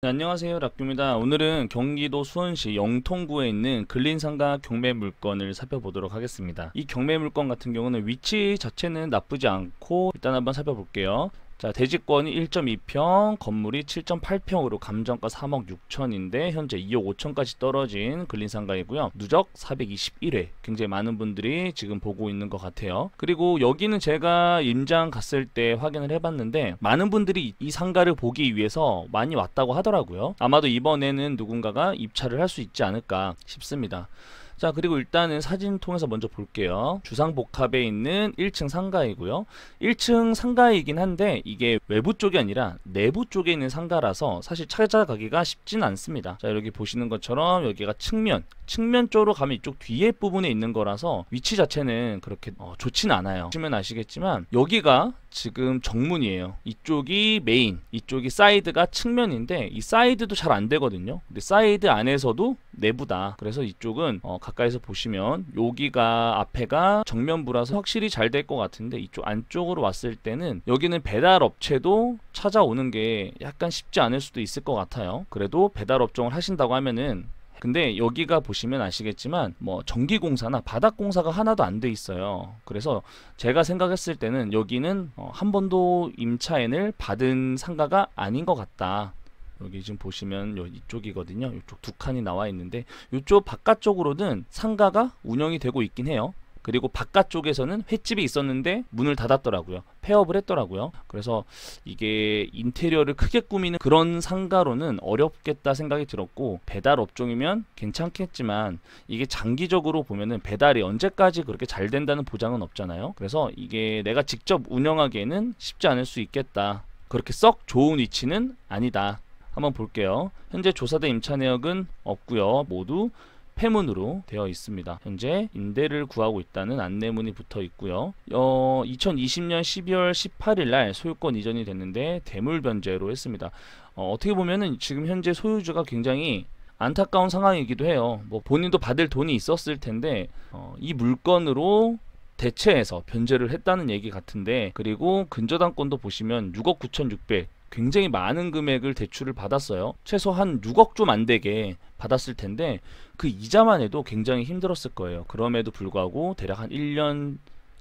네, 안녕하세요, 락규입니다. 오늘은 경기도 수원시 영통구에 있는 근린상가 경매물건을 살펴보도록 하겠습니다. 이 경매물건 같은 경우는 위치 자체는 나쁘지 않고 일단 한번 살펴볼게요. 자, 대지권이 1.2평, 건물이 7.8평으로 감정가 3억 6천인데 현재 2억 5천까지 떨어진 근린상가이고요. 누적 421회. 굉장히 많은 분들이 지금 보고 있는 것 같아요. 그리고 여기는 제가 임장 갔을 때 확인을 해봤는데 많은 분들이 이 상가를 보기 위해서 많이 왔다고 하더라고요. 아마도 이번에는 누군가가 입찰을 할 수 있지 않을까 싶습니다. 자, 그리고 일단은 사진 통해서 먼저 볼게요. 주상복합에 있는 1층 상가이고요. 1층 상가이긴 한데 이게 외부 쪽이 아니라 내부 쪽에 있는 상가라서 사실 찾아가기가 쉽진 않습니다. 자, 여기 보시는 것처럼 여기가 측면 쪽으로 가면 이쪽 뒤에 부분에 있는 거라서 위치 자체는 그렇게 좋진 않아요. 보시면 아시겠지만 여기가 지금 정문이에요. 이쪽이 메인, 이쪽이 사이드가 측면인데 이 사이드도 잘 안 되거든요. 근데 사이드 안에서도 내부다. 그래서 이쪽은 가까이서 보시면 여기가 앞에가 정면부라서 확실히 잘 될 것 같은데 이쪽 안쪽으로 왔을 때는 여기는 배달 업체도 찾아오는 게 약간 쉽지 않을 수도 있을 것 같아요. 그래도 배달 업종을 하신다고 하면은 근데 여기가 보시면 아시겠지만 뭐 전기공사나 바닥공사가 하나도 안 돼 있어요. 그래서 제가 생각했을 때는 여기는 한 번도 임차인을 받은 상가가 아닌 것 같다. 여기 지금 보시면 이쪽이거든요. 이쪽 두 칸이 나와 있는데 이쪽 바깥쪽으로는 상가가 운영이 되고 있긴 해요. 그리고 바깥쪽에서는 횟집이 있었는데 문을 닫았더라고요. 폐업을 했더라고요. 그래서 이게 인테리어를 크게 꾸미는 그런 상가로는 어렵겠다 생각이 들었고 배달 업종이면 괜찮겠지만 이게 장기적으로 보면은 배달이 언제까지 그렇게 잘 된다는 보장은 없잖아요. 그래서 이게 내가 직접 운영하기에는 쉽지 않을 수 있겠다. 그렇게 썩 좋은 위치는 아니다. 한번 볼게요. 현재 조사된 임차 내역은 없고요. 모두 폐문으로 되어 있습니다. 현재 임대를 구하고 있다는 안내문이 붙어 있고요. 2020년 12월 18일 날 소유권 이전이 됐는데 대물 변제로 했습니다. 어떻게 보면은 지금 현재 소유주가 굉장히 안타까운 상황이기도 해요. 뭐 본인도 받을 돈이 있었을 텐데 이 물건으로 대체해서 변제를 했다는 얘기 같은데 그리고 근저당권도 보시면 6억 9,600 굉장히 많은 금액을 대출을 받았어요. 최소 한 6억 좀 안 되게 받았을 텐데 그 이자만 해도 굉장히 힘들었을 거예요. 그럼에도 불구하고 대략 한 1년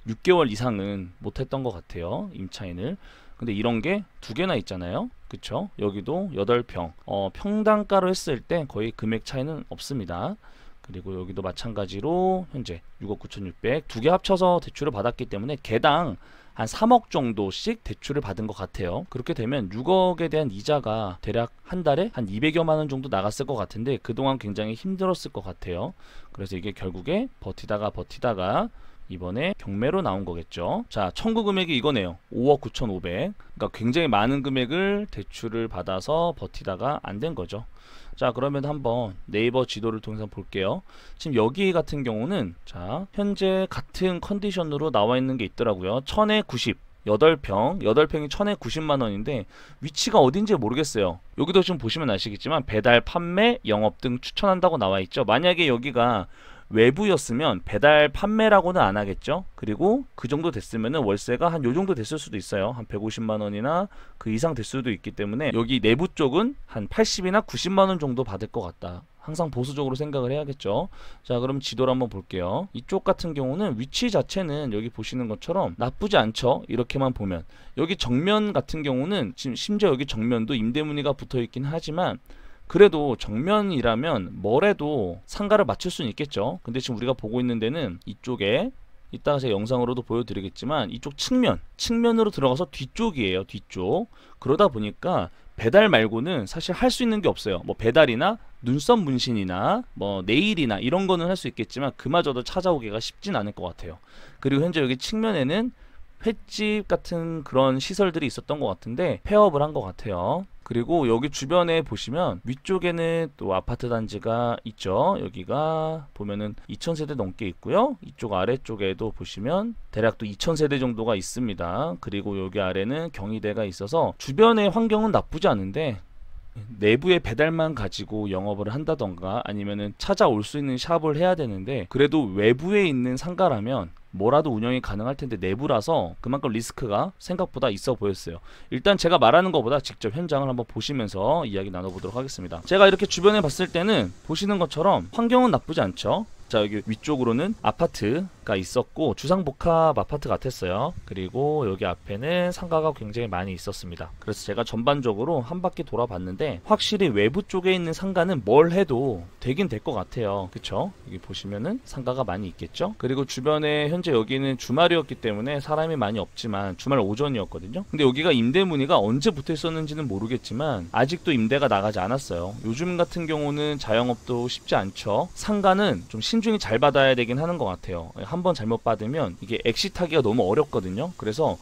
6개월 이상은 못했던 것 같아요. 임차인을. 근데 이런 게 두 개나 있잖아요. 그쵸? 여기도 8평. 평당가로 했을 때 거의 금액 차이는 없습니다. 그리고 여기도 마찬가지로 현재 6억 9,600 두 개 합쳐서 대출을 받았기 때문에 개당 한 3억 정도씩 대출을 받은 것 같아요. 그렇게 되면 6억에 대한 이자가 대략 한 달에 한 200여만 원 정도 나갔을 것 같은데 그동안 굉장히 힘들었을 것 같아요. 그래서 이게 결국에 버티다가 이번에 경매로 나온 거겠죠. 자, 청구 금액이 이거네요. 5억 9,500. 그러니까 굉장히 많은 금액을 대출을 받아서 버티다가 안 된 거죠. 자, 그러면 한번 네이버 지도를 통해서 볼게요. 지금 여기 같은 경우는 자, 현재 같은 컨디션으로 나와 있는 게 있더라고요. 1000에 90. 8평이 1000에 90만 원인데 위치가 어딘지 모르겠어요. 여기도 좀 보시면 아시겠지만 배달, 판매, 영업 등 추천한다고 나와 있죠. 만약에 여기가 외부였으면 배달 판매라고는 안 하겠죠. 그리고 그 정도 됐으면은 월세가 한 요 정도 됐을 수도 있어요. 한 150만 원이나 그 이상 될 수도 있기 때문에 여기 내부 쪽은 한 80이나 90만 원 정도 받을 것 같다. 항상 보수적으로 생각을 해야겠죠. 자, 그럼 지도를 한번 볼게요. 이쪽 같은 경우는 위치 자체는 여기 보시는 것처럼 나쁘지 않죠. 이렇게만 보면 여기 정면 같은 경우는 지금 심지어 여기 정면도 임대문의가 붙어 있긴 하지만 그래도 정면이라면 뭐래도 상가를 맞출 수는 있겠죠. 근데 지금 우리가 보고 있는 데는 이쪽에 이따가 제가 영상으로도 보여드리겠지만 이쪽 측면으로 들어가서 뒤쪽이에요. 뒤쪽. 그러다 보니까 배달 말고는 사실 할 수 있는 게 없어요. 뭐 배달이나 눈썹 문신이나 뭐 네일이나 이런 거는 할 수 있겠지만 그마저도 찾아오기가 쉽진 않을 것 같아요. 그리고 현재 여기 측면에는 횟집 같은 그런 시설들이 있었던 것 같은데 폐업을 한 것 같아요. 그리고 여기 주변에 보시면 위쪽에는 또 아파트 단지가 있죠. 여기가 보면은 2000세대 넘게 있고요. 이쪽 아래쪽에도 보시면 대략 또 2000세대 정도가 있습니다. 그리고 여기 아래는 경희대가 있어서 주변의 환경은 나쁘지 않은데 내부의 배달만 가지고 영업을 한다던가 아니면은 찾아올 수 있는 샵을 해야 되는데, 그래도 외부에 있는 상가라면 뭐라도 운영이 가능할 텐데 내부라서 그만큼 리스크가 생각보다 있어 보였어요. 일단 제가 말하는 것보다 직접 현장을 한번 보시면서 이야기 나눠보도록 하겠습니다. 제가 이렇게 주변에 봤을 때는 보시는 것처럼 환경은 나쁘지 않죠. 자, 여기 위쪽으로는 아파트가 있었고 주상복합 아파트 같았어요. 그리고 여기 앞에는 상가가 굉장히 많이 있었습니다. 그래서 제가 전반적으로 한 바퀴 돌아봤는데 확실히 외부 쪽에 있는 상가는 뭘 해도 되긴 될 것 같아요. 그쵸? 여기 보시면은 상가가 많이 있겠죠? 그리고 주변에 현재 여기는 주말이었기 때문에 사람이 많이 없지만 주말 오전이었거든요. 근데 여기가 임대 문의가 언제 붙어 있었는지는 모르겠지만 아직도 임대가 나가지 않았어요. 요즘 같은 경우는 자영업도 쉽지 않죠. 상가는 좀 신중히 잘 받아야 되긴 하는 것 같아요. 한번 잘못 받으면 이게 엑시트하기가 너무 어렵거든요. 그래서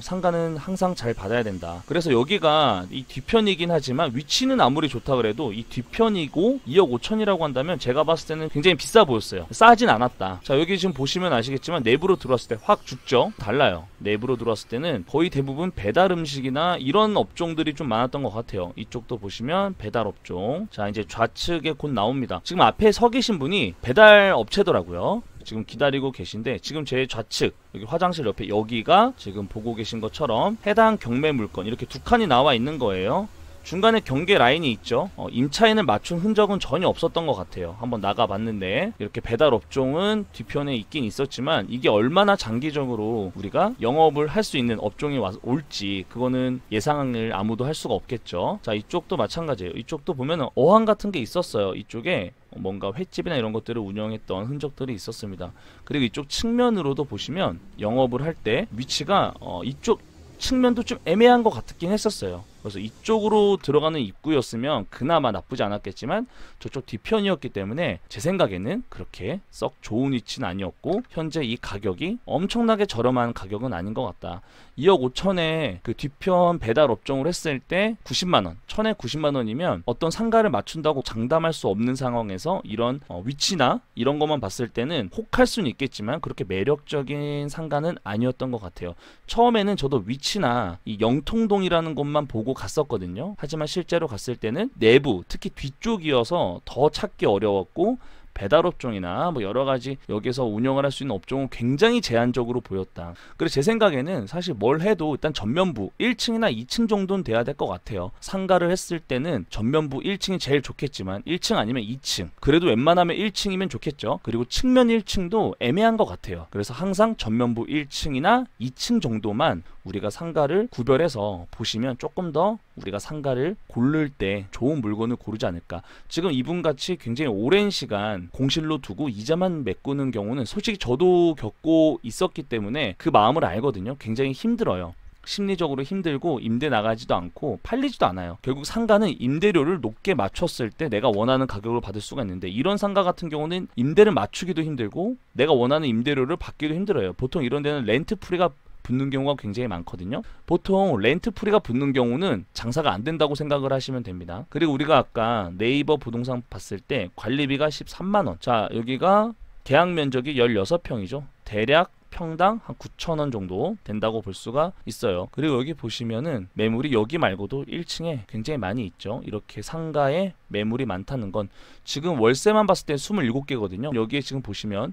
상가는 항상 잘 받아야 된다. 그래서 여기가 이 뒤편이긴 하지만 위치는 아무리 좋다 그래도 이 뒤편이고 2억 5천이라고 한다면 제가 봤을 때는 굉장히 비싸 보였어요. 싸진 않았다. 자, 여기 지금 보시면 아시겠지만 내부로 들어왔을 때 확 죽죠? 달라요. 내부로 들어왔을 때는 거의 대부분 배달 음식이나 이런 업종들이 좀 많았던 것 같아요. 이쪽도 보시면 배달 업종. 자, 이제 좌측에 곧 나옵니다. 지금 앞에 서 계신 분이 배달 업체더라고요. 지금 기다리고 계신데 지금 제 좌측 여기 화장실 옆에 여기가 지금 보고 계신 것처럼 해당 경매 물건 이렇게 두 칸이 나와 있는 거예요. 중간에 경계 라인이 있죠. 임차인을 맞춘 흔적은 전혀 없었던 것 같아요. 한번 나가봤는데 이렇게 배달 업종은 뒤편에 있긴 있었지만 이게 얼마나 장기적으로 우리가 영업을 할 수 있는 업종이 올지 그거는 예상을 아무도 할 수가 없겠죠. 자, 이쪽도 마찬가지예요. 이쪽도 보면은 어항 같은 게 있었어요. 이쪽에 뭔가 횟집이나 이런 것들을 운영했던 흔적들이 있었습니다. 그리고 이쪽 측면으로도 보시면 영업을 할 때 위치가 이쪽 측면도 좀 애매한 것 같긴 했었어요. 그래서 이쪽으로 들어가는 입구였으면 그나마 나쁘지 않았겠지만 저쪽 뒤편이었기 때문에 제 생각에는 그렇게 썩 좋은 위치는 아니었고 현재 이 가격이 엄청나게 저렴한 가격은 아닌 것 같다. 2억 5천에 그 뒤편 배달 업종을 했을 때 90만원, 1000에 90만원이면 어떤 상가를 맞춘다고 장담할 수 없는 상황에서 이런 위치나 이런 것만 봤을 때는 혹할 수는 있겠지만 그렇게 매력적인 상가는 아니었던 것 같아요. 처음에는 저도 위치나 이 영통동이라는 곳만 보고 갔었거든요. 하지만 실제로 갔을 때는 내부, 특히 뒤쪽이어서 더 찾기 어려웠고 배달 업종이나 뭐 여러 가지 여기서 운영을 할 수 있는 업종은 굉장히 제한적으로 보였다. 그래서 제 생각에는 사실 뭘 해도 일단 전면부 1층이나 2층 정도는 돼야 될 것 같아요. 상가를 했을 때는 전면부 1층이 제일 좋겠지만 1층 아니면 2층, 그래도 웬만하면 1층이면 좋겠죠. 그리고 측면 1층도 애매한 것 같아요. 그래서 항상 전면부 1층이나 2층 정도만 우리가 상가를 구별해서 보시면 조금 더 우리가 상가를 고를 때 좋은 물건을 고르지 않을까. 지금 이분같이 굉장히 오랜 시간 공실로 두고 이자만 메꾸는 경우는 솔직히 저도 겪고 있었기 때문에 그 마음을 알거든요. 굉장히 힘들어요. 심리적으로 힘들고 임대 나가지도 않고 팔리지도 않아요. 결국 상가는 임대료를 높게 맞췄을 때 내가 원하는 가격을 받을 수가 있는데 이런 상가 같은 경우는 임대를 맞추기도 힘들고 내가 원하는 임대료를 받기도 힘들어요. 보통 이런 데는 렌트 프리가 붙는 경우가 굉장히 많거든요. 보통 렌트 프리가 붙는 경우는 장사가 안 된다고 생각을 하시면 됩니다. 그리고 우리가 아까 네이버 부동산 봤을 때 관리비가 13만원. 자, 여기가 계약 면적이 16평이죠. 대략 평당 한 9,000원 정도 된다고 볼 수가 있어요. 그리고 여기 보시면은 매물이 여기 말고도 1층에 굉장히 많이 있죠. 이렇게 상가에 매물이 많다는 건 지금 월세만 봤을 때 27개거든요. 여기에 지금 보시면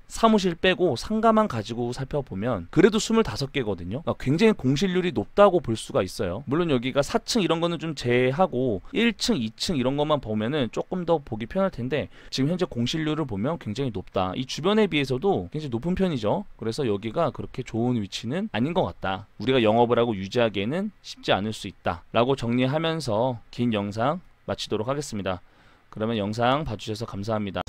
사무실 빼고 상가만 가지고 살펴보면 그래도 25개거든요. 그러니까 굉장히 공실률이 높다고 볼 수가 있어요. 물론 여기가 4층 이런 거는 좀 제외하고 1층, 2층 이런 것만 보면은 조금 더 보기 편할 텐데 지금 현재 공실률을 보면 굉장히 높다. 이 주변에 비해서도 굉장히 높은 편이죠. 그래서 여기가 그렇게 좋은 위치는 아닌 것 같다. 우리가 영업을 하고 유지하기에는 쉽지 않을 수 있다 라고 정리하면서 긴 영상 마치도록 하겠습니다. 그러면 영상 봐주셔서 감사합니다.